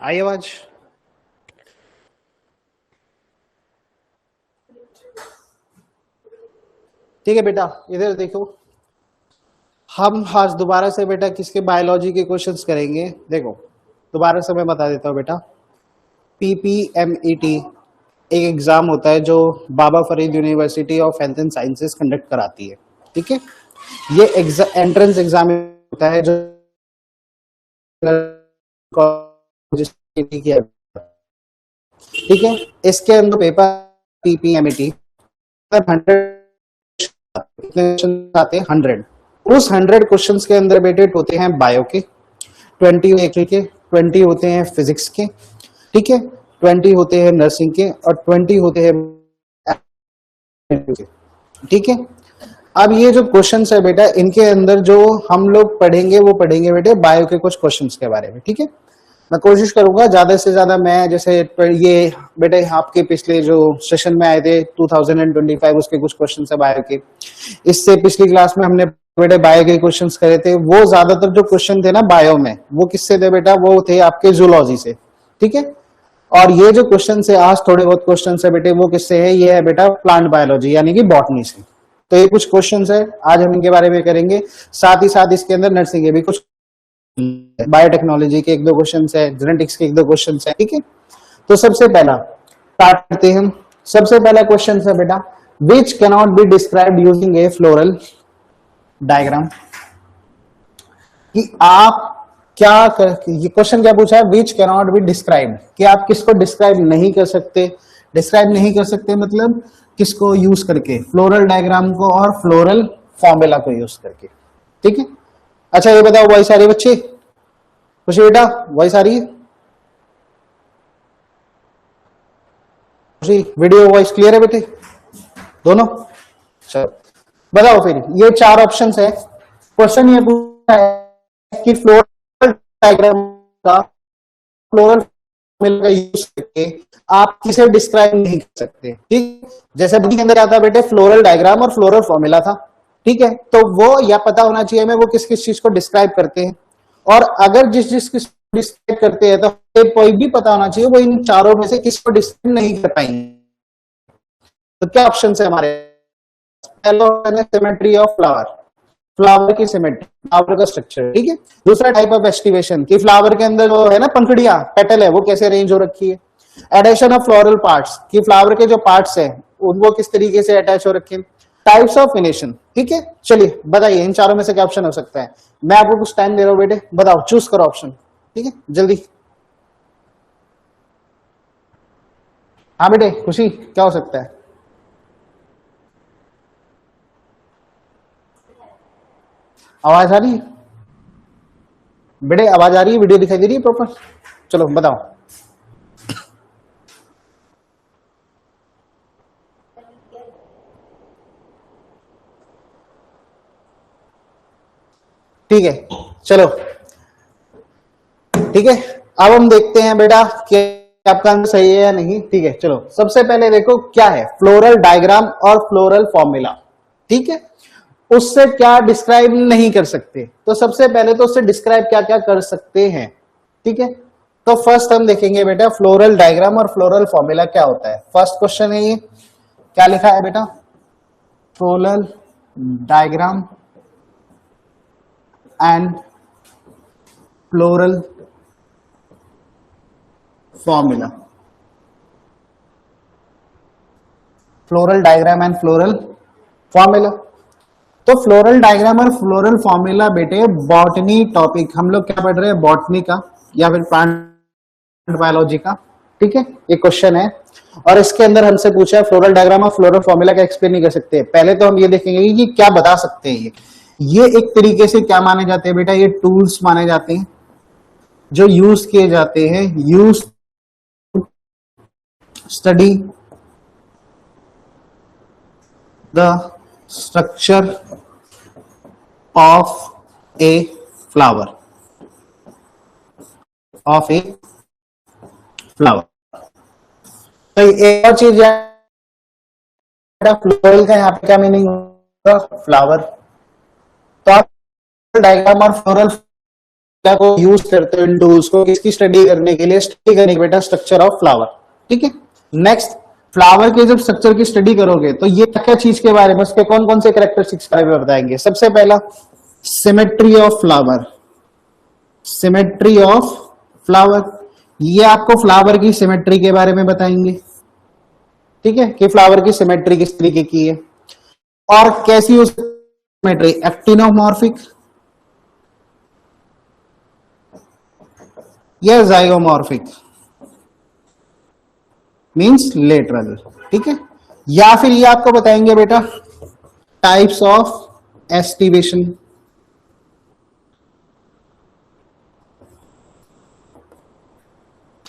आई आवाज? ठीक है बेटा, इधर देखो। हम आज दोबारा से बेटा किसके बायोलॉजी के क्वेश्चंस करेंगे। देखो दोबारा से मैं बता देता हूँ बेटा, पीपीएमईटी एक एग्जाम होता है जो Baba Farid University of Health and Sciences conduct कराती है। ठीक है, ये एंट्रेंस एग्जाम होता है जो किया। ठीक है, इसके अंदर पेपर पीपीएमईटी 100 आते हैं 100। उस 100 क्वेश्चंस के अंदर बेटे होते हैं बायो के 20, के 20 होते हैं फिजिक्स के, ठीक है, 20 होते हैं नर्सिंग के और 20 होते हैं, ठीक है। अब ये जो क्वेश्चंस है बेटा, इनके अंदर जो हम लोग पढ़ेंगे वो पढ़ेंगे बेटे बायो के कुछ क्वेश्चंस के बारे में। ठीक है, मैं कोशिश करूंगा ज्यादा से ज्यादा, मैं जैसे ये बेटे आपके पिछले जो सेशन में आए थे 2025 उसके कुछ क्वेश्चन है बायो के। इससे पिछली क्लास में हमने बेटे बायो के क्वेश्चंस करे थे। वो ज्यादातर जो क्वेश्चन थे ना बायो में, वो किससे थे बेटा? वो थे आपके जूलॉजी से। ठीक है, और ये जो क्वेश्चन है आज थोड़े बहुत क्वेश्चन है बेटे, वो किससे है? ये है बेटा प्लांट बायोलॉजी यानी कि बॉटनी से। तो ये कुछ क्वेश्चंस है, आज हम इनके बारे में करेंगे। साथ ही साथ इसके अंदर नर्सिंग के भी कुछ, बायोटेक्नोलॉजी के 1-2 क्वेश्चन है, जेनेटिक्स के 1-2 क्वेश्चन है। ठीक है, तो सबसे पहला स्टार्ट करते हैं हम। सबसे पहला क्वेश्चन है बेटा, which cannot be described using A floral diagram. कि आप क्या कर, ये क्वेश्चन क्या पूछा है? विच कैनॉट बी डिस्क्राइब्ड, कि आप किसको डिस्क्राइब नहीं कर सकते। डिस्क्राइब नहीं कर सकते मतलब किसको यूज करके? फ्लोरल डायग्राम को और फ्लोरल फॉर्मूला को यूज करके। ठीक है, अच्छा ये बताओ वॉइस आ रही है बच्चे? खुशी बेटा वॉइस आ रही है? खुशी वीडियो वॉइस क्लियर है बेटे दोनों? चलो बताओ फिर, ये 4 ऑप्शंस है। क्वेश्चन ये पूछा है कि फ्लोरल डायग्राम का फ्लोरल फॉर्मूला यूज करके आप किसे डिस्क्राइब नहीं कर सकते। ठीक, जैसे बुक के अंदर आता बेटे फ्लोरल डायग्राम और फ्लोरल फॉर्मूला था। ठीक है, तो वो या पता होना चाहिए हमें वो किस किस चीज को डिस्क्राइब करते हैं, और अगर जिस जिस डिस्क्राइब करते हैं तो कोई भी पता होना चाहिए वो इन चारों में से किसको डिस्क्राइब नहीं कर पाएंगे। तो क्या ऑप्शन है हमारे? पहला है सिमेट्री ऑफ फ्लावर, फ्लावर की सिमेट्री, फ्लावर का स्ट्रक्चर। ठीक है, दूसरा टाइप ऑफ एस्टिवेशन कि फ्लावर के अंदर जो है ना पंखुड़ियां, पेटल है, वो कैसे अरेंज हो रखी है। एडेशन ऑफ फ्लोरल पार्ट्स, कि फ्लावर के जो पार्ट्स है वो किस तरीके से अटैच हो रखे हैं। टाइप्स ऑफ फिनेशन। ठीक है, चलिए बताइए इन चारों में से क्या ऑप्शन हो सकता है। मैं आपको कुछ टाइम दे रहा हूं बेटे, बताओ, चूज करो ऑप्शन। ठीक है, जल्दी। हाँ बेटे खुशी, क्या हो सकता है? आवाज आ रही है बेटे? आवाज आ रही है? वीडियो दिखाई दे रही है प्रॉपर? चलो बताओ। ठीक है, चलो ठीक है, अब हम देखते हैं बेटा कि आपका आंसर सही है या नहीं। ठीक है, चलो सबसे पहले देखो क्या है फ्लोरल डायग्राम और फ्लोरल फॉर्मूला। ठीक है, उससे क्या डिस्क्राइब नहीं कर सकते, तो सबसे पहले तो उससे डिस्क्राइब क्या क्या कर सकते हैं। ठीक है, तो फर्स्ट हम देखेंगे बेटा फ्लोरल डायग्राम और फ्लोरल फॉर्मूला क्या होता है। फर्स्ट क्वेश्चन है ये, क्या लिखा है बेटा? Floral diagram and floral formula. Floral diagram and floral formula. तो फ्लोरल डायग्राम और फ्लोरल फॉर्मूला बेटे बॉटनी टॉपिक, हम लोग क्या पढ़ रहे हैं? बॉटनी का या फिर प्लांट बायोलॉजी का। ठीक है, ये क्वेश्चन है और इसके अंदर हमसे पूछा है फ्लोरल डायग्राम और फ्लोरल फॉर्मूला का एक्सप्लेन नहीं कर सकते। पहले तो हम ये देखेंगे कि क्या बता सकते हैं। ये एक तरीके से क्या माने जाते हैं बेटा? ये टूल्स माने जाते हैं जो यूज किए जाते हैं, use study the structure of a flower, of a flower. तो एक और चीज है फ्लोरल का, यहाँ पे क्या मीनिंग होगा? फ्लावर। तो आप डायग्राम और फ्लोरल क्या को यूज करते हो इन टूल्स को किसकी स्टडी करने के लिए, स्टडी करने के बेटा स्ट्रक्चर ऑफ फ्लावर, ठीक है। नेक्स्ट, फ्लावर के जब स्ट्रक्चर की स्टडी करोगे तो ये क्या चीज के बारे में, उसके कौन कौन से कैरेक्टरिस्टिक्स के बारे में बताएंगे। सबसे पहला symmetry of flower, symmetry of flower, ये आपको फ्लावर की सिमेट्री के बारे में बताएंगे, ठीक है, कि फ्लावर की सिमेट्री किस तरीके की है और कैसी हो सिमेट्री, एक्टिनोमॉर्फिक या जाइगोमॉर्फिक मींस लेटरल, ठीक है। या फिर ये आपको बताएंगे बेटा types of aestivation,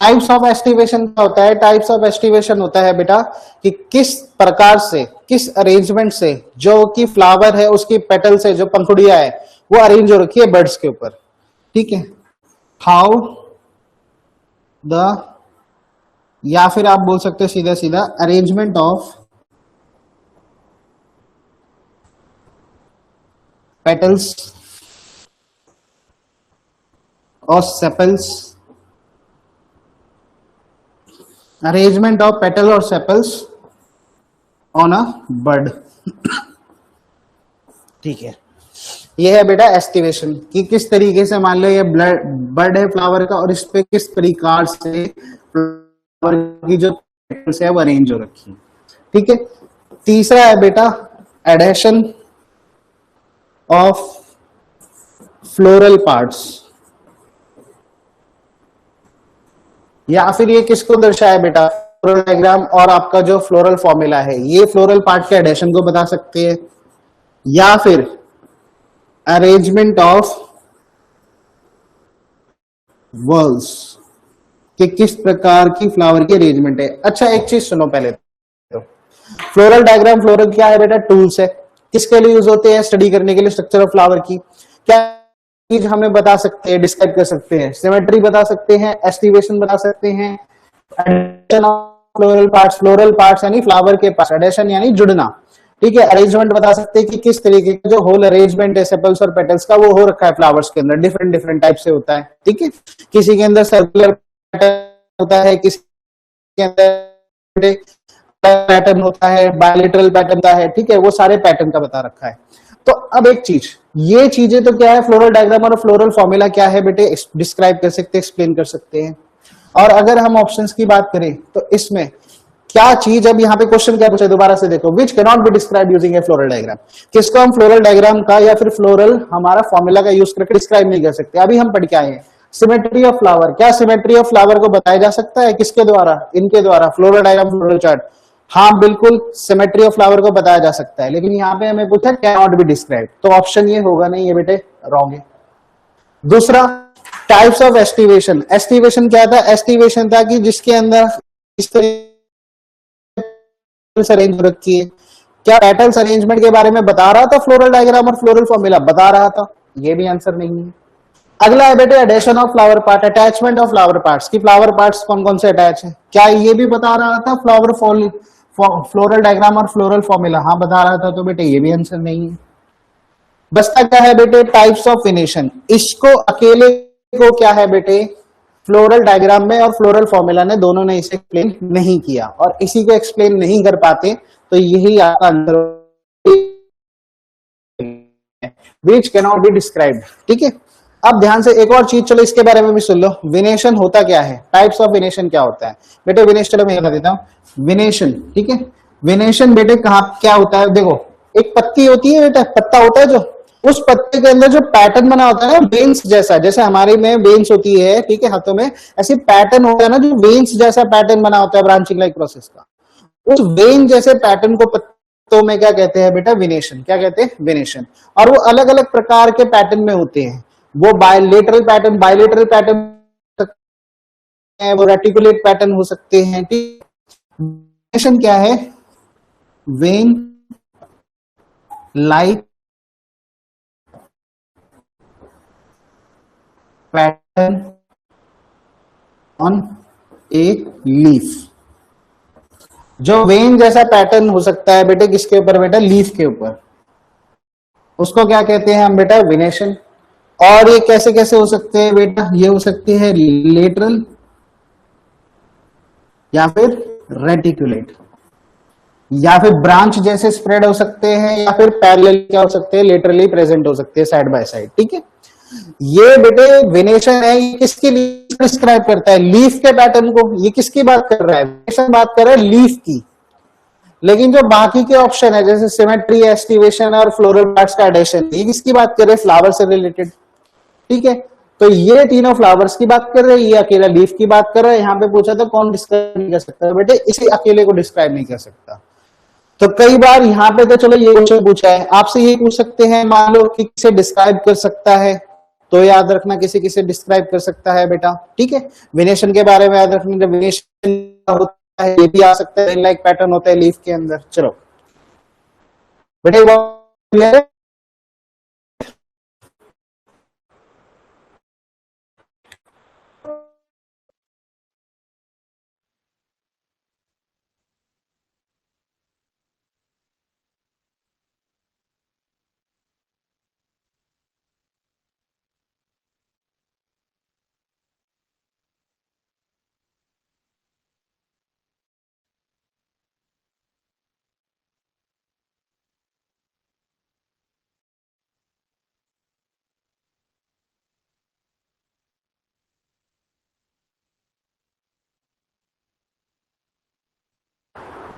types of aestivation क्या होता है, टाइप्स ऑफ एस्टिवेशन होता है बेटा कि किस प्रकार से, किस अरेंजमेंट से जो कि फ्लावर है उसकी पेटल से जो पंखुड़ियां है वो अरेंज हो रखी है बर्ड्स के ऊपर, ठीक है। हाउ द, या फिर आप बोल सकते हो सीधा सीधा अरेंजमेंट ऑफ पेटल्स और सेपल्स, अरेंजमेंट ऑफ पेटल और सेपल्स ऑन अ बर्ड, ठीक है। ये है बेटा एस्टिवेशन कि किस तरीके से, मान लो ये बर्ड है फ्लावर का और इस पे किस प्रकार से फ्लावर की जो पेटल्स है वो अरेंज हो रखी है, ठीक है। तीसरा है बेटा एडेशन ऑफ फ्लोरल पार्ट्स, या फिर ये किसको दर्शाया बेटा, फ्लोरल डायग्राम और आपका जो फ्लोरल फॉर्मूला है ये फ्लोरल पार्ट के एडेशन को बता सकते हैं, या फिर अरेंजमेंट ऑफ वर्ल्स कि किस प्रकार की फ्लावर की अरेंजमेंट है। अच्छा एक चीज सुनो पहले तो, फ्लोरल डायग्राम, फ्लोरल क्या है बेटा, टूल्स है, किसके लिए यूज होते हैं, स्टडी करने के लिए स्ट्रक्चर ऑफ फ्लावर की। क्या चीज हमें बता सकते हैं, डिस्क्राइब कर सकते हैं, सिमेट्री बता सकते हैं, एस्टिवेशन बता सकते हैं, एडिशन ऑफ फ्लोरल पार्ट्स यानी फ्लावर के पास, एडिशन यानी जुड़ना, ठीक है। अरेंजमेंट बता सकते हैं कि किस तरीके का जो होल अरेंजमेंट है सेपल्स और पेटल्स का वो हो रखा है फ्लावर्स के अंदर, डिफरेंट डिफरेंट टाइप से होता है, ठीक है। किसी के अंदर सर्कुलर पैटर्न होता है, किसी के अंदर पैटर्न होता है, बायलेटरल पैटर्न होता है, ठीक है, वो सारे पैटर्न का बता रखा है। तो अब एक चीज, ये चीजें तो क्या है, फ्लोरल डायग्राम और फ्लोरल फॉर्मूला क्या है बेटे, डिस्क्राइब कर सकते हैं, एक्सप्लेन कर सकते हैं। और अगर हम ऑप्शंस की बात करें तो इसमें क्या चीज, अब यहाँ पे क्वेश्चन क्या पूछा है दोबारा से देखो, which can not be describe using A floral diagram, किसको हम फ्लोरल डायग्राम का या फिर फ्लोरल हमारा फॉर्मूला का यूज करके डिस्क्राइब नहीं कर सकते। अभी हम पढ़ के आए हैं सिमेट्री ऑफ फ्लावर, क्या सिमेट्री ऑफ फ्लावर को बताया जा सकता है, किसके द्वारा, इनके द्वारा, फ्लोरल डायग्राम फ्लोरल चार्ट, हाँ बिल्कुल सिमेट्री ऑफ फ्लावर को बताया जा सकता है, लेकिन यहाँ पे हमें पूछा कैन नॉट बी डिस्क्राइब, तो ऑप्शन ये होगा नहीं, ये बेटे रॉन्ग है। दूसरा टाइप्स ऑफ एस्टिवेशन, एस्टिवेशन क्या था, एस्टिवेशन था कि जिसके अंदर इस तरीके अरेंज हो रखी है, क्या पेटल्स अरेंजमेंट के बारे में बता रहा था फ्लोरल डायग्राम और फ्लोरल फॉर्मूला, बता रहा था, ये भी आंसर नहीं है। अगला है बेटे addition of flower part, attachment of flower parts की फ्लावर पार्ट्स कौन कौन से अटैच है, क्या ये भी बता रहा था फ्लोरल डायग्राम और फ्लोरल फॉर्मूला, हाँ बता रहा था, तो बेटे ये भी आंसर नहीं है। बचता क्या है बेटे टाइप्स ऑफ वेनेशन, इसको अकेले को क्या है बेटे फ्लोरल डायग्राम में और फ्लोरल फॉर्मूला ने दोनों ने इसे एक्सप्लेन नहीं किया, और इसी को एक्सप्लेन नहीं कर पाते तो यही आपका answer which can not be described, ठीक है। अब ध्यान से एक और चीज, चलो इसके बारे में भी सुन लो, विनेशन होता क्या है, टाइप्स ऑफ विनेशन क्या होता है बेटे, विनेशन चलो मैं बता देता हूं, विनेशन, ठीक है। विनेशन बेटे कहाँ क्या होता है, देखो एक पत्ती होती है बेटा, पत्ता होता है जो, उस पत्ते के अंदर जो पैटर्न बना होता है ना वेन्स जैसा, जैसे हमारे में वेन्स होती है, ठीक है, हाथों में ऐसे पैटर्न होता है ना, जो वेन्स जैसा पैटर्न बना होता है ब्रांचिंग लाइक प्रोसेस का, उस वेन जैसे पैटर्न को पत्तों में क्या कहते हैं बेटा, विनेशन, क्या कहते हैं, विनेशन। और वो अलग अलग प्रकार के पैटर्न में होते हैं, वो बायलेटरल पैटर्न है, वो रेटिकुलेट पैटर्न हो सकते हैं, ठीक। विनेशन क्या है, when like pattern on a leaf, जो वेन जैसा पैटर्न हो सकता है बेटे किसके ऊपर बेटा, लीफ के ऊपर, उसको क्या कहते हैं हम बेटा, विनेशन। और ये कैसे कैसे हो सकते हैं बेटा, ये हो सकते हैं लेटरल या फिर रेटिकुलेट, या फिर ब्रांच जैसे स्प्रेड हो सकते हैं, या फिर पैरेलल क्या हो सकते हैं, लेटरली प्रेजेंट हो सकते हैं साइड बाय साइड। ठीक है, ये बेटे वेनेशन है, ये किसके लिए डिस्क्राइब करता है, लीफ के पैटर्न को। ये किसकी बात कर रहा है, वेनेशन बात कर रहा है लीफ की। लेकिन जो बाकी के ऑप्शन है जैसे सिमेट्री, एस्टिवेशन और फ्लोरल पार्ट्स का एडेशन, ये किसकी बात कर रहे हैं, फ्लावर से रिलेटेड। ठीक है, तो ये तीनों फ्लावर्स की बात कर रहे हैं, ये अकेला लीफ की बात कर रहे हैं। यहाँ पे पूछा था कौन डिस्क्राइब नहीं कर सकता, बेटे इसी अकेले को डिस्क्राइब नहीं कर सकता। तो कई बार यहाँ पे तो चलो ये क्वेश्चन पूछा है, आपसे ये पूछ सकते हैं मान लो कि किसे डिस्क्राइब कर सकता है, तो याद रखना किसे किसे डिस्क्राइब कर सकता है बेटा। ठीक है, वेनेशन के बारे में याद रखना, जब वेनेशन होता है ये भी आ सकता है, लाइक पैटर्न होता है लीफ के अंदर। चलो बेटे क्लियर है।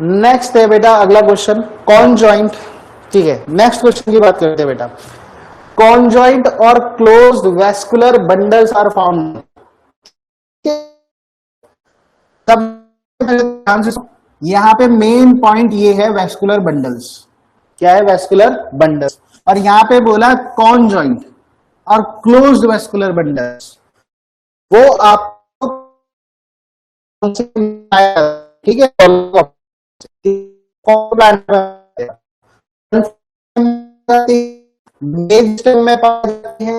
नेक्स्ट है बेटा अगला क्वेश्चन, कॉन जॉइंट। ठीक है, नेक्स्ट क्वेश्चन की बात करते हैं बेटा। कॉन्जॉइंट और closed vascular bundles are found. तब ध्यान से यहाँ पे मेन पॉइंट ये है वेस्कुलर बंडल्स। क्या है, वेस्कुलर बंडल्स। और यहाँ पे बोला कॉन्जॉइंट और क्लोज्ड वेस्कुलर बंडल्स, वो आपको ठीक है, मेन सिस्टम में पाए जाते हैं,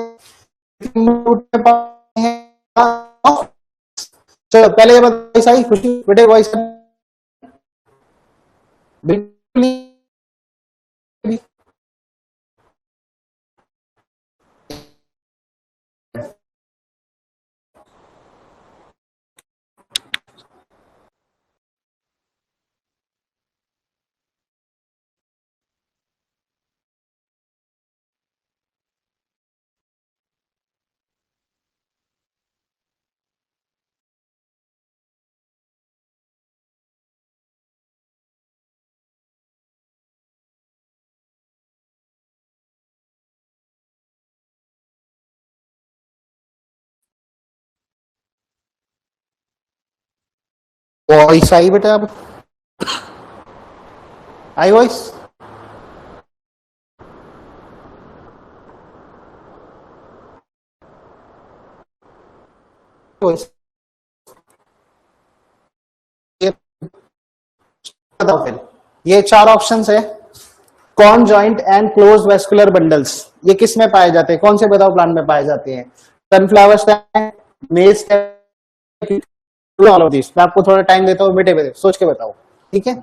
रूट में पाए हैं। चलो पहले ये बताओ, सही खुशी बेटे वॉइस बिल्कुल नहीं। वॉइस आई बेटा, अब आई वॉइस। वॉइस ये बताओ फिर, ये चार ऑप्शंस है, conjoint and close vascular bundles, ये किस में पाए जाते हैं, कौन से बताओ प्लांट में पाए जाते हैं, सनफ्लावर स्टैंड, मेज, ऑल ऑफ दिस। मैं आपको थोड़ा टाइम देता हूँ बेटे, बेटे सोच के बताओ। ठीक है,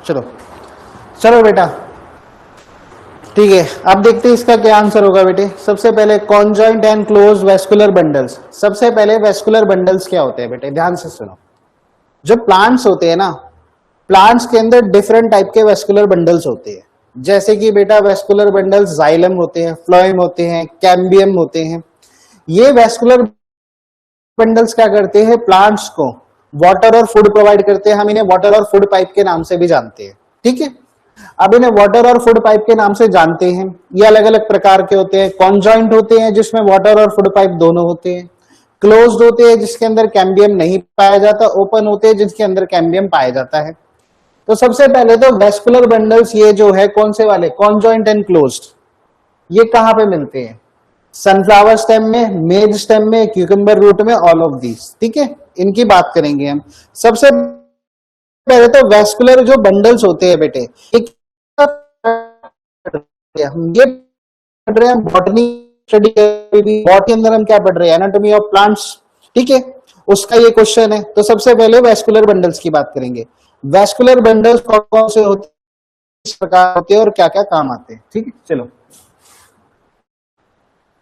चलो चलो बेटा, ठीक है, अब देखते हैं इसका क्या आंसर होगा बेटे। सबसे पहले conjoint and close vascular bundles. सबसे पहले वेस्कुलर बंडल्स क्या होते हैं बेटे, ध्यान से सुनो। जो प्लांट्स होते हैं ना, प्लांट्स के अंदर डिफरेंट टाइप के वेस्कुलर बंडल्स होते हैं। जैसे कि बेटा वेस्कुलर बंडल्स जाइलम होते हैं, फ्लोएम होते हैं, कैम्बियम होते हैं। ये वेस्कुलर बंडल्स क्या करते हैं, प्लांट्स को वाटर और फूड प्रोवाइड करते हैं। हम इन्हें वाटर और फूड पाइप के नाम से भी जानते हैं, ठीक है। अब इन्हें वाटर और फूड पाइप के नाम से जानते हैं। ये अलग अलग प्रकार के होते हैं। कॉन्जॉइंट होते हैं जिसमें वाटर और फूड पाइप दोनों होते हैं। क्लोज्ड होते हैं जिसके अंदर कैम्बियम नहीं पाया जाता। ओपन होते हैं जिसके अंदर कैम्बियम पाया जाता है। तो सबसे पहले तो वेस्कुलर बंडल्स ये जो है कौन से वाले, कॉन्जॉइंट एंड क्लोज्ड, ये कहां पे मिलते हैं, सनफ्लावर स्टेम में, मेज स्टेम में, क्यूकम्बर रूट में, ऑल ऑफ दीज, ठीक है। इनकी बात करेंगे हम। सबसे पहले तो वेस्कुलर जो बंडल्स होते हैं बेटे, हम ये पढ़ रहे हैं बॉटनी स्टडी, बॉटनी के अंदर हम क्या पढ़ रहे हैं, एनाटॉमी ऑफ प्लांट्स, ठीक है। उसका ये क्वेश्चन है। तो सबसे पहले वेस्कुलर बंडल्स की बात करेंगे। वेस्कुलर बंडल्स कौन कौन से होते हैं, किस प्रकार होते हैं और क्या क्या काम आते हैं, ठीक है। चलो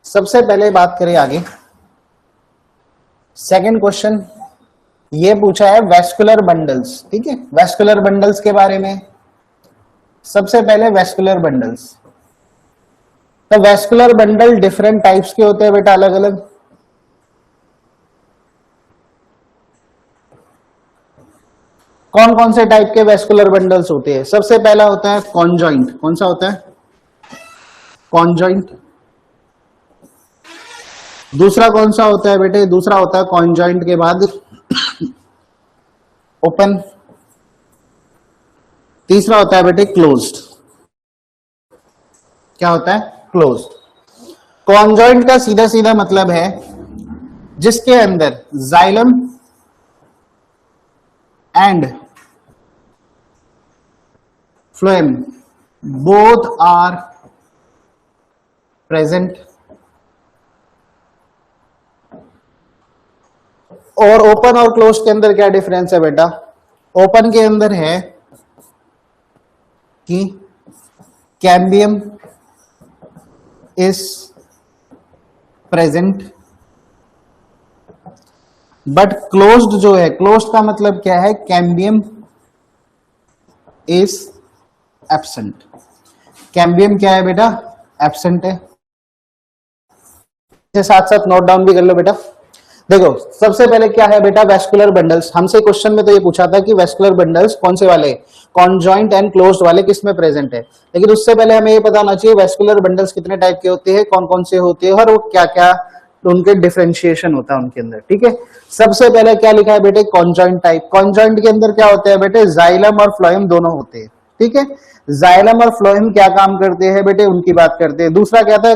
सबसे पहले बात करें आगे। सेकंड क्वेश्चन ये पूछा है वेस्कुलर बंडल्स, ठीक है। वेस्कुलर बंडल्स के बारे में सबसे पहले वेस्कुलर बंडल्स। तो वेस्कुलर बंडल डिफरेंट टाइप्स के होते हैं बेटा, अलग अलग। कौन कौन से टाइप के वेस्कुलर बंडल्स होते हैं, सबसे पहला होता है कॉन्जॉइंट। कौन सा होता है, कॉन्जॉइंट। दूसरा कौन सा होता है बेटे, दूसरा होता है कॉन्जॉइंट के बाद ओपन। तीसरा होता है बेटे क्लोज्ड। क्या होता है, क्लोज्ड। कॉन्जॉइंट का सीधा सीधा मतलब है जिसके अंदर xylem and phloem both are present. और ओपन और क्लोज के अंदर क्या डिफरेंस है बेटा, ओपन के अंदर है कि cambium is present, but closed जो है, क्लोज्ड का मतलब क्या है, कैम्बियम इज एब्सेंट। कैम्बियम क्या है बेटा, एब्सेंट है। साथ साथ नोट डाउन भी कर लो बेटा। देखो सबसे पहले क्या है बेटा, वेस्कुलर बंडल्स। हमसे क्वेश्चन में तो ये पूछा था कि वेस्कुलर बंडल्स कौन से वाले, कॉन्जॉइंट एंड क्लोज्ड वाले किसमें प्रेजेंट है। लेकिन उससे पहले हमें ये पता होना चाहिए वेस्कुलर बंडल्स कितने टाइप के होते हैं, कौन कौन से होते हैं और वो क्या क्या उनके डिफरेंशिएशन होता है उनके अंदर, ठीक है। सबसे पहले क्या लिखा है बेटे, कॉन्जॉइंट टाइप। कॉन्जॉइंट के अंदर क्या होते हैं बेटे, जाइलम और फ्लोएम दोनों होते हैं, ठीक है। जाइलम और फ्लोएम क्या काम करते हैं बेटे, उनकी बात करते हैं। दूसरा क्या था,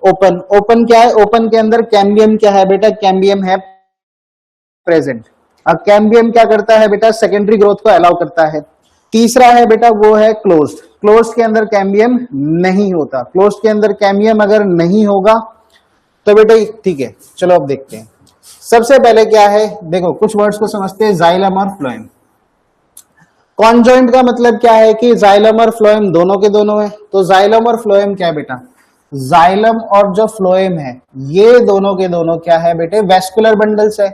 ओपन। ओपन क्या है, ओपन के अंदर कैम्बियम क्या है बेटा, कैम्बियम है प्रेजेंट। अब कैम्बियम क्या करता है बेटा, सेकेंडरी ग्रोथ को अलाउ करता है। तीसरा है बेटा वो है क्लोज्ड। क्लोज्ड के अंदर कैम्बियम नहीं होता। क्लोज्ड के अंदर कैम्बियम अगर नहीं होगा तो बेटा ठीक है। चलो अब देखते हैं। सबसे पहले क्या है, देखो कुछ वर्ड्स को समझते हैं, जाइलम और फ्लोएम। कॉन्जॉइंट का मतलब क्या है कि जाइलम और फ्लोएम दोनों के दोनों है। तो जाइलम और फ्लोएम क्या है बेटा, जाइलम और जो फ्लोएम है ये दोनों के दोनों क्या है बेटे, वेस्कुलर बंडल्स है।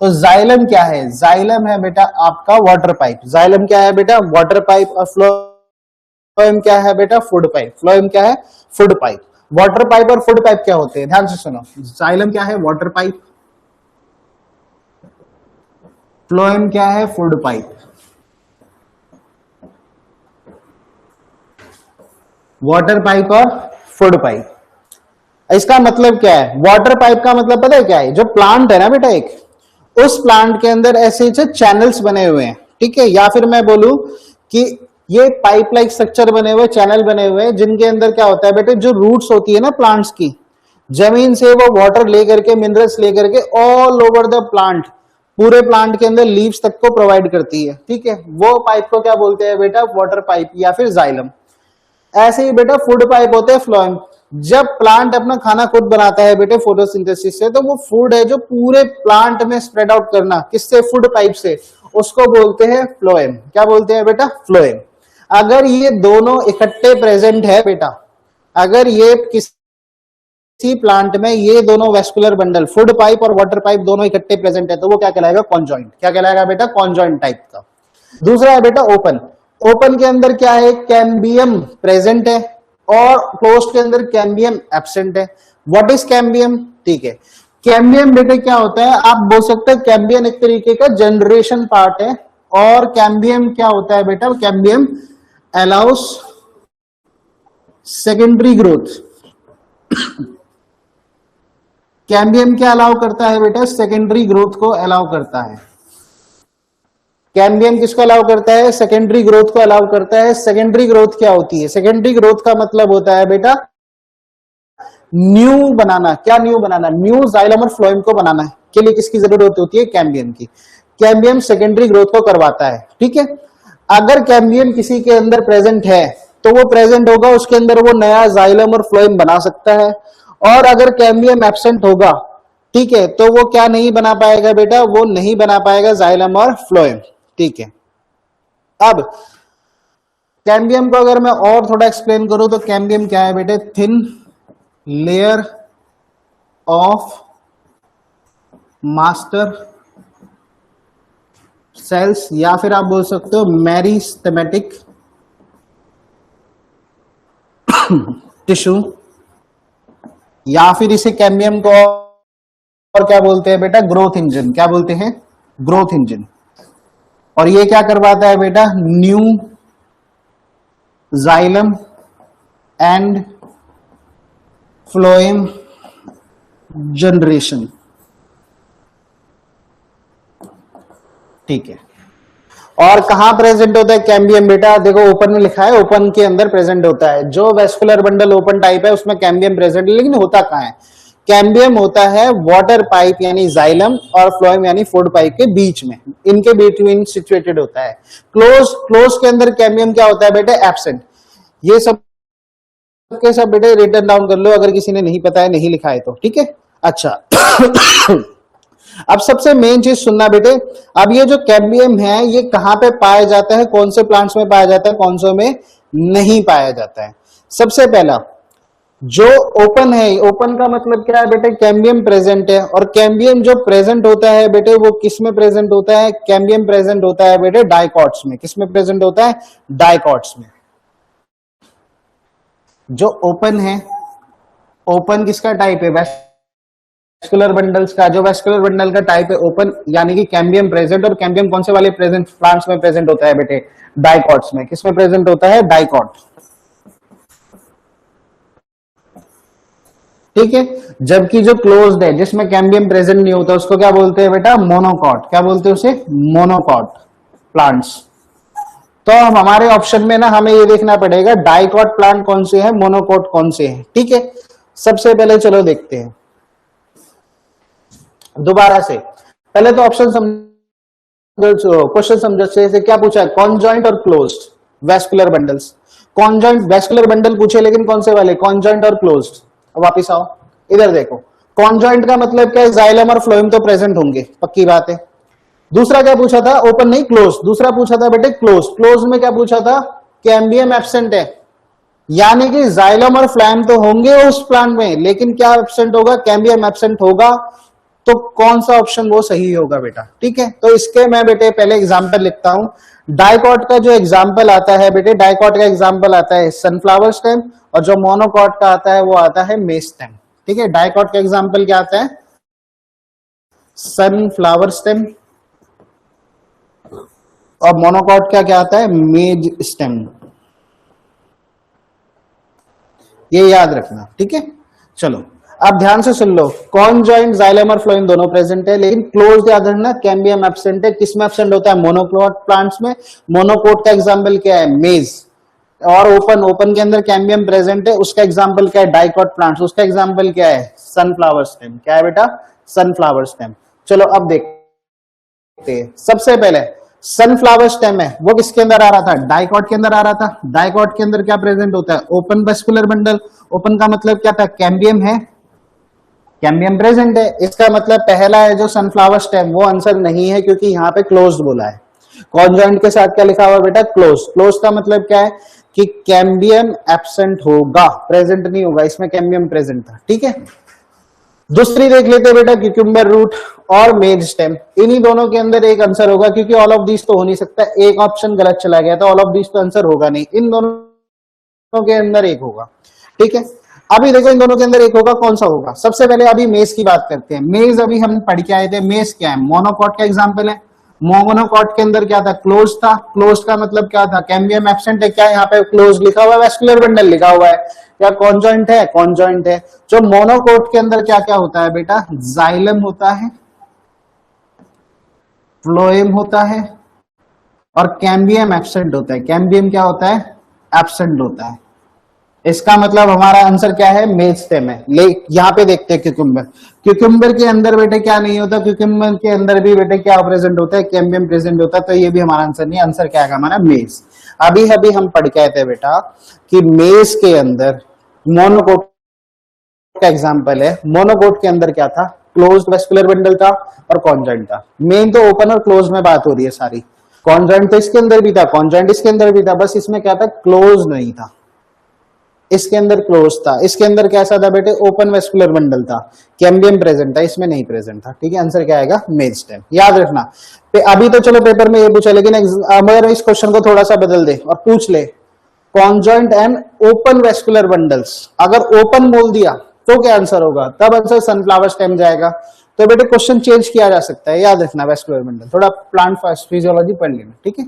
तो जाइलम क्या है, जाइलम है बेटा आपका वाटर पाइप। जाइलम क्या है बेटा, वाटर पाइप। और फ्लोएम क्या है बेटा, फूड पाइप। फ्लोएम क्या है, फूड पाइप। वाटर पाइप और फूड पाइप क्या होते हैं, ध्यान से सुनो। जाइलम क्या है, वाटर पाइप। फ्लोएम क्या है, फूड पाइप। वाटर पाइप और फूड पाइप। इसका मतलब क्या है, वाटर पाइप का मतलब पता है क्या है, जो प्लांट है ना बेटा एक, उस प्लांट के अंदर ऐसे चैनल्स बने हुए हैं, ठीक है। या फिर मैं बोलूं कि ये पाइप लाइक स्ट्रक्चर बने हुए, चैनल बने हुए हैं, जिनके अंदर क्या होता है बेटे, जो रूट्स होती है ना प्लांट्स की, जमीन से वो वाटर लेकर के, मिनरल्स लेकर के ऑल ओवर द प्लांट, पूरे प्लांट के अंदर लीव्स तक को प्रोवाइड करती है, ठीक है। वो पाइप को क्या बोलते हैं बेटा, वाटर पाइप या फिर जाइलम। ऐसे ही बेटा फूड पाइप होते हैं फ्लोएम। जब प्लांट अपना खाना खुद बनाता है बेटे फोटोसिंथेसिस से, तो वो फूड है जो पूरे प्लांट में स्प्रेड आउट करना, किससे, फूड पाइप से, उसको बोलते हैं फ्लोएम। क्या बोलते हैं बेटा, फ्लोएम। अगर ये दोनों इकट्ठे प्रेजेंट है बेटा, अगर ये किसी प्लांट में ये दोनों वेस्कुलर बंडल, फूड पाइप और वाटर पाइप दोनों इकट्ठे प्रेजेंट है, तो वो क्या कहलाएगा? कॉन्जॉइंट। क्या कहलाएगा बेटा? कॉन्जॉइंट टाइप का। दूसरा है बेटा ओपन। ओपन के अंदर क्या है? कैम्बियम प्रेजेंट है और क्लोज्ड के अंदर कैम्बियम एब्सेंट है। What is cambium? ठीक है, कैम्बियम बेटे क्या होता है? आप बोल सकते हैं कैम्बियम एक तरीके का जनरेशन पार्ट है। और कैम्बियम क्या होता है बेटा? Cambium allow us secondary growth. Cambium क्या अलाउ करता है बेटा? सेकेंडरी ग्रोथ को अलाउ करता है। कैम्बियम किसको अलाउ करता है? सेकेंडरी ग्रोथ को अलाउ करता है। सेकेंडरी ग्रोथ क्या होती है? सेकेंडरी ग्रोथ का मतलब होता है बेटा न्यू बनाना। क्या न्यू बनाना? न्यू जाइलम और फ्लोएम को बनाना के लिए किसकी जरूरत होती है? कैम्बियम की। कैम्बियम सेकेंडरी ग्रोथ को करवाता है। ठीक है, अगर कैम्बियम किसी के अंदर प्रेजेंट है तो वो प्रेजेंट होगा, उसके अंदर वो नया जाइलम और फ्लोएम बना सकता है। और अगर कैम्बियम एब्सेंट होगा, ठीक है, तो वो क्या नहीं बना पाएगा बेटा? वो नहीं बना पाएगा जाइलम और फ्लोएम। ठीक है, अब कैम्बियम को अगर मैं और थोड़ा एक्सप्लेन करूं तो कैम्बियम क्या है बेटे? Thin layer of master cells, या फिर आप बोल सकते हो मेरिस्टेमेटिक टिश्यू, या फिर इसे कैम्बियम को और क्या बोलते हैं बेटा? Growth engine. क्या बोलते हैं? Growth engine. और ये क्या करवाता है बेटा? New xylem and phloem generation. ठीक है, और कहां प्रेजेंट होता है कैम्बियम बेटा? देखो ओपन में लिखा है, ओपन के अंदर प्रेजेंट होता है। जो वेस्कुलर बंडल ओपन टाइप है उसमें कैम्बियम प्रेजेंट है, लेकिन होता कहां है? कैम्बियम होता है वाटर पाइप यानी जाइलम और फ्लोएम यानी फूड पाइप के बीच में, इनके बिटवीन सिचुएटेड होता है। क्लोज के अंदर कैम्बियम क्या होता है बेटे? एब्सेंट। ये सब के सब बेटे रिटर्न डाउन कर लो अगर किसी ने नहीं पता है, नहीं लिखा है तो। ठीक है, अच्छा अब सबसे मेन चीज सुनना बेटे, अब ये जो कैम्बियम है ये कहां पे पाया जाता है? कौन से प्लांट्स में पाया जाता है, कौन से में नहीं पाया जाता है? सबसे पहला जो ओपन है, ओपन का मतलब क्या है बेटे? कैम्बियम प्रेजेंट है। और कैम्बियम जो प्रेजेंट होता है बेटे वो किस में प्रेजेंट होता है? कैम्बियम प्रेजेंट होता है बेटे डाइकॉट्स में। किस में प्रेजेंट होता है? डाइकॉट्स में। जो ओपन है, ओपन किसका टाइप है? वेस्कुलर बंडल्स का। जो वेस्कुलर बंडल का टाइप है ओपन, यानी कि कैम्बियम प्रेजेंट। और कैम्बियम कौन से वाले प्रेजेंट प्लांट्स में प्रेजेंट होता है बेटे? डाइकॉट्स में। किस में प्रेजेंट होता है? डाइकॉट। ठीक है, जबकि जो क्लोज्ड है जिसमें कैम्बियम प्रेजेंट नहीं होता उसको क्या बोलते हैं बेटा? मोनोकॉट। क्या बोलते हैं उसे? Monocot plants. तो हमारे ऑप्शन में ना हमें ये देखना पड़ेगा डाइकॉट प्लांट कौन से हैं, मोनोकॉट कौन से हैं। ठीक है, सबसे पहले चलो देखते हैं दोबारा से। पहले तो ऑप्शन क्वेश्चन समझो। से क्या पूछा है? कॉन्जॉइंट और closed vascular bundles. Conjoint vascular bundle पूछे, लेकिन कौन से वाले? कॉन्जॉइंट और क्लोज्ड। अब वापिस आओ, इधर देखो। कॉन्जॉइंट का मतलब क्या है? जाइलम और फ्लोएम तो प्रेजेंट होंगे, पक्की बात है। दूसरा क्या पूछा था? ओपन नहीं, क्लोज। दूसरा पूछा था बेटे क्लोज। क्लोज में क्या पूछा था? कैम्बियम एब्सेंट है, यानी कि जाइलम और फ्लोएम तो होंगे उस प्लांट में, लेकिन क्या एब्सेंट होगा? कैम्बियम एब्सेंट होगा। तो कौन सा ऑप्शन वो सही होगा बेटा? ठीक है, तो इसके मैं बेटे पहले एग्जांपल लिखता हूं। डाइकॉट का जो एग्जांपल आता है बेटे, डाइकॉट का एग्जांपल आता है सनफ्लावर स्टेम, और जो मोनोकॉट का आता है वो आता है मेज स्टेम। ठीक है, डाइकॉट का एग्जांपल क्या आता है? Sunflower stem. और मोनोकॉट का क्या आता है? मेज स्टेम। ये याद रखना। ठीक है, चलो अब ध्यान से सुन लो। कॉन्जॉइंट जाइलम और फ्लोएम दोनों प्रेजेंट है, लेकिन क्लोज याद रखना कैम्बियम एब्सेंट है। किसमें एब्सेंट होता है? मोनोकॉट प्लांट्स में। मोनोकॉट का एग्जांपल क्या है? मेज। और ओपन, ओपन के अंदर कैम्बियम प्रेजेंट है, उसका एग्जांपल क्या है? Dicot plants. उसका एग्जांपल क्या है? Sunflower stem. क्या है बेटा? Sunflower stem. चलो अब देखते हैं। सबसे पहले सनफ्लावर स्टेम है वो किसके अंदर आ रहा था? डाइकॉट के अंदर आ रहा था। डाइकॉट के अंदर क्या प्रेजेंट होता है? Open vascular bundle. ओपन का मतलब क्या था? कैम्बियम है, कैम्बियम प्रेजेंट है। इसका मतलब पहला है जो सनफ्लावर स्टेम वो आंसर नहीं है, क्योंकि यहाँ पे क्लोज्ड बोला है। कॉन्जॉइंट के साथ क्या लिखा हुआ बेटा? क्लोज। क्लोज का मतलब क्या है? कि कैम्बियम एब्सेंट होगा, प्रेजेंट नहीं होगा, इसमें कैम्बियम प्रेजेंट था, ठीक है। दूसरी देख लेते हैं बेटा, क्यूक्यूम्बर रूट और मेज स्टेम, इन्हीं दोनों के अंदर एक आंसर होगा, क्योंकि ऑल ऑफ दिस तो हो नहीं सकता, एक ऑप्शन गलत चला गया, तो ऑल ऑफ दिस तो आंसर होगा नहीं, इन दोनों के अंदर एक होगा, ठीक है। अभी देखो इन दोनों के अंदर एक होगा, कौन सा होगा। सबसे पहले अभी मेज की बात करते हैं। मेज अभी हम पढ़ के आए थे, मेज क्या है, मोनोकॉट का एग्जाम्पल है। मोनोकॉट के अंदर क्या था, क्लोज था। क्लोज का मतलब क्या था, कैम्बियम एब्सेंट है, क्या यहाँ पे क्लोज लिखा हुआ है, वेस्कुलर बंडल लिखा हुआ है, या कॉन्जॉइंट है, कॉन्जॉइंट है। जो मोनोकॉट के अंदर क्या क्या होता है बेटा, जाइलम होता है, फ्लोएम होता है, और कैम्बियम एब्सेंट होता है। कैम्बियम क्या होता है, एब्सेंट होता है। इसका मतलब हमारा आंसर क्या है, मेज स्टेम है। ले यहाँ पे देखते हैं क्यूक्यूम्बर। क्यूक्यूम्बर के अंदर बेटे क्या नहीं होता, क्यूक्यूम्बर के अंदर भी बेटे क्या प्रेजेंट होता है, कैम्बियम प्रेजेंट होता है, तो ये भी हमारा आंसर नहीं, आंसर क्या है हमारा, मेज। अभी अभी हम पढ़ के आए थे बेटा कि मेज के अंदर मोनोकोट का एग्जाम्पल है। मोनोकोट के अंदर क्या था, क्लोज्ड वेस्कुलर बंडल था और कॉन्जॉइंट था। मेन तो ओपन और क्लोज में बात हो रही है सारी। कॉन्जॉइंट तो इसके अंदर भी था, कॉन्जॉइंट इसके अंदर भी था, बस इसमें क्या था, क्लोज नहीं था, इसके अंदर क्लोज था। इसके अंदर कैसा था बेटे, ओपन वेस्कुलर बंडल था, कैम्बियम प्रेजेंट था, इसमें नहीं प्रेजेंट था, ठीक है। आंसर क्या आएगा, मेज स्टेम, याद रखना। अभी तो चलो पेपर में ये पूछा, लेकिन अगर इस क्वेश्चन को थोड़ा सा बदल दे और पूछ ले conjoint and open vascular bundles, अगर ओपन बोल दिया तो क्या आंसर होगा, तब आंसर सनफ्लावर स्टेम जाएगा। तो बेटे क्वेश्चन चेंज किया जा सकता है, याद रखना। वेस्कुलर बंडल, थोड़ा प्लांट फिजियोलॉजी पढ़ लेना, ठीक है।